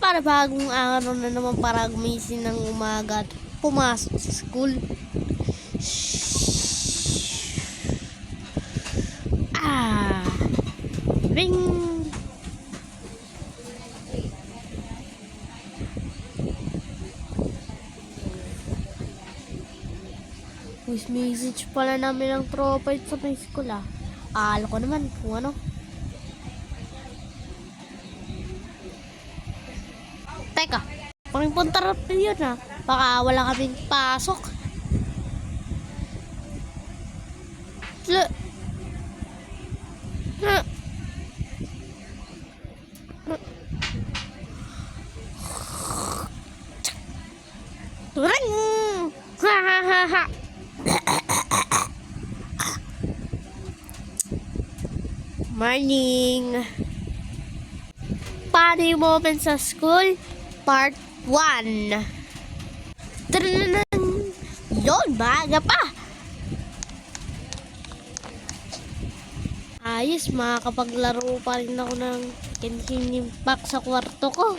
Para bagong araw na naman, para gumising ng umaga at pumasok sa school. Bing! Voice message pala namin ng tropa sa may school Alam ko naman kung ano. Teka, punta rin yun baka wala kaming pasok. Turang! Ha ha ha ha! Morning! Funny moment sa school, part 1. Tadadadang! Yun, maaga pa! Ayos, makakapaglaro pa rin ako ng Genshin Impact sa kwarto ko.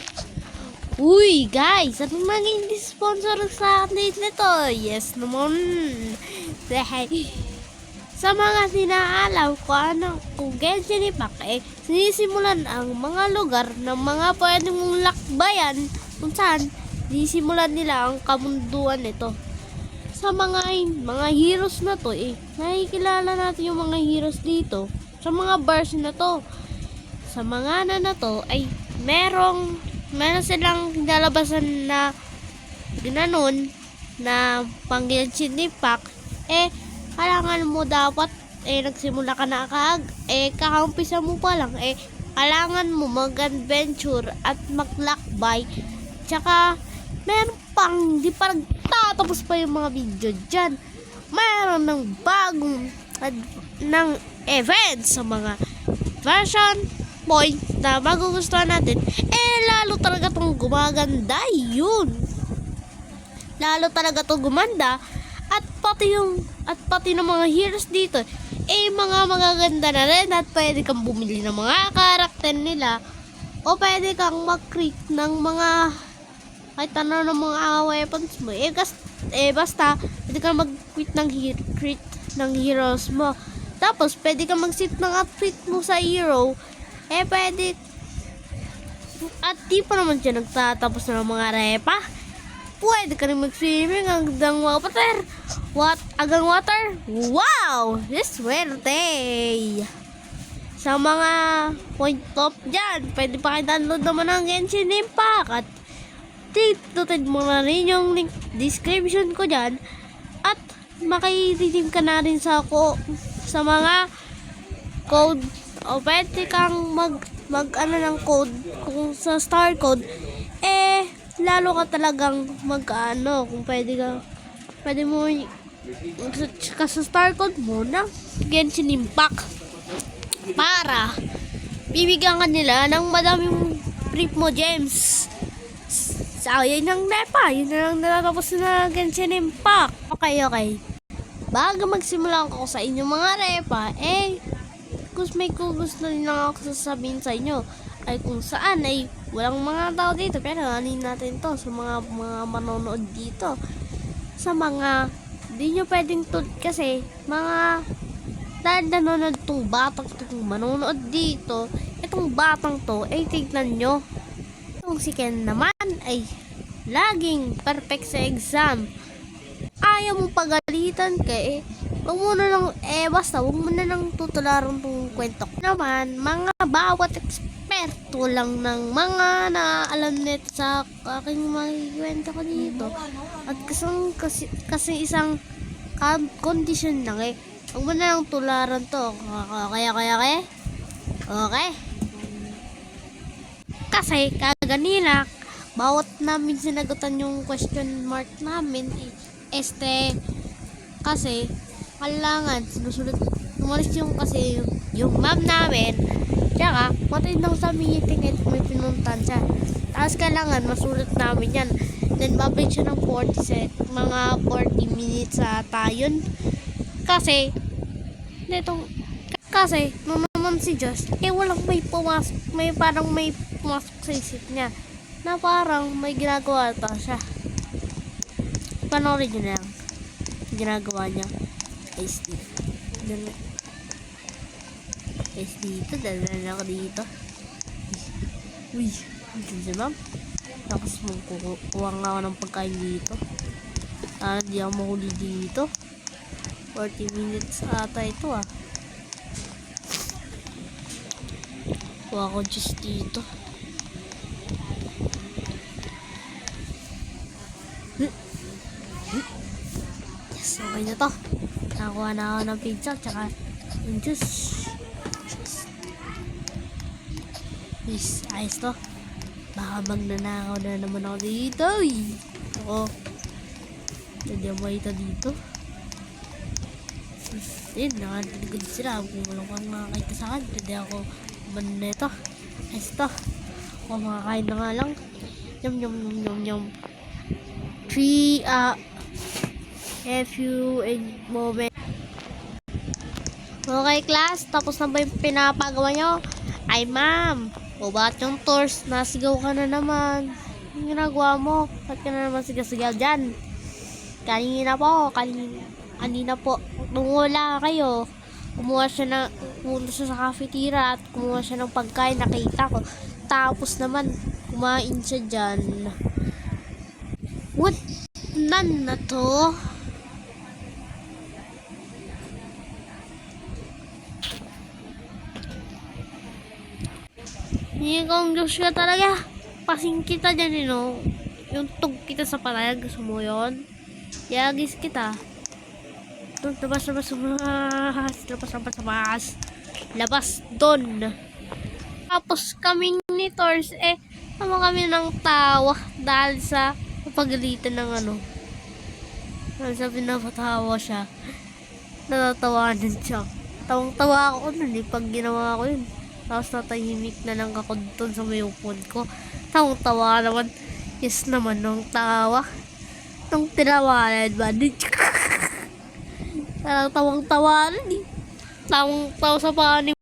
Uy, guys! Ano maging sponsor sa atin nito? Yes naman! Sa mga sinaalam ko kung Genshin Impact sinisimulan ang mga lugar ng mga pwedeng mong lakbayan kung saan sinisimulan nila ang kamunduan nito. Sa mga heroes na to nakikilala natin yung mga heroes dito sa mga version na to. Sa mga na to meron silang nilalabasan na ginanon na pang Genshin Impact. Kailangan mo dapat nagsimula ka na kakaumpisa mo pa lang kailangan mo mag-adventure at maglakbay. Tsaka meron pang di pa nagtatapos pa yung mga video dyan. Meron ng bagong ng events sa mga version points na magugustuhan natin. Lalo talaga tong gumaganda yun. Lalo talaga tong gumanda at pati ng mga heroes dito mga magaganda na rin at pwede kang bumili ng mga karakter nila o pwede kang mag-create ng mga kahit ano ng mga weapons mo basta pwede kang mag-create ng heroes mo. Tapos pwede kang mag-set ng outfit mo sa hero pwede at di pa naman siya nagtatapos ng mga repa. Pwede ka rin mag-swimming hanggang water. Hanggang water? Wow! Swerte! Sa mga point top dyan, pwede pa kayo download naman ng Genshin Impact. At titutin mo na rin yung link description ko dyan. At makiredeem ka na rin sa mga code. O pwede kang ng code kung sa star code lalo ka talagang kung pwede mo ka sa star code mo ng Genshin Impact para bibigyan ka nila ng madaming Primo Gems. Yun ang nepa, yun na lang natatapos na Genshin Impact. Okay, bago magsimula ako sa inyong mga repa kung may gusto din lang ako sasabihin sa inyo kung saan walang mga tao dito, pero anin natin to sa mga manonood dito. Sa mga di nyo pwedeng kasi mga dahil nanonood tong batang itong manonood dito, itong batang to tignan nyo. Itong si Ken naman laging perfect sa exam. Ayaw mo pagalitan wag mo na lang basta wag mo na lang tutularan tong kwento naman. Mga bawat eksperto lang ng mga naalam nito sa aking makikwento ko dito. At kasi isang condition lang wag mo na lang tularan to. Okay? Kasi kaganila bawat namin sinagutan yung question mark namin kasi kailangan sinusunod tumalis yung ma'am namin, tsaka matindang sa meeting may pinuntan siya, tapos kailangan masulat namin yan, then babalik siya ng 40 minutes sa tayon kasi Netong, kasi, nung naman si Josh, walang may pumasok, parang may pumasok sa isip niya, na parang may ginagawa ata siya. Panoorin nyo na lang, ginagawa niya, guys, dito, dala ako dito. Uy, dito ma'am. Tapos kukuha nga ako ng pagkain dito. Hindi ako mahuli dito. 40 minutes ata ito ah. Kuha ko just dito. Yes, okay na to. Nakakuha na ako ng pizza tsaka yung juice. Yes, ayos to. Baka magnanakaw na naman ako dito. Oo. Hindi ako makita dito. Yun, nakaliligod sila. Kung walang kang makakita sa akin, hindi ako man neto. Ayos to. Ako makakain na nga lang. Yum yum yum yum yum. 3 FU in moment. Okay class, tapos na ba yung pinapagawa nyo? Ay ma'am, o bakit yung tours? Nasigaw ka na naman. Yung ginagawa mo, bakit ka na naman sigaw-sigaw dyan? Kanina po, nungula kayo. Pumunta siya sa cafeteria at kumuha siya ng pagkain, nakita ko. Tapos naman, kumain siya dyan. What? Nan na to? Hindi kong Diyos ka talaga. Pasing kita dyan, yung tug kita sa palayag. Gusto mo yun? Yagis kita. Labas doon. Tapos kaming ni Tors, tama kami ng tawa dahil sa pagalitan ng dahil sa pinapatawa siya. Natatawanan siya. Tawang-tawa ako nun pag ginawa ko yun. Tapos natahimik na lang ako doon sa may upod ko. Tawang-tawa naman. Yes naman nung tawa. Nung tinawanan ba? Tawang-tawa nun Tawang-tawa sa panin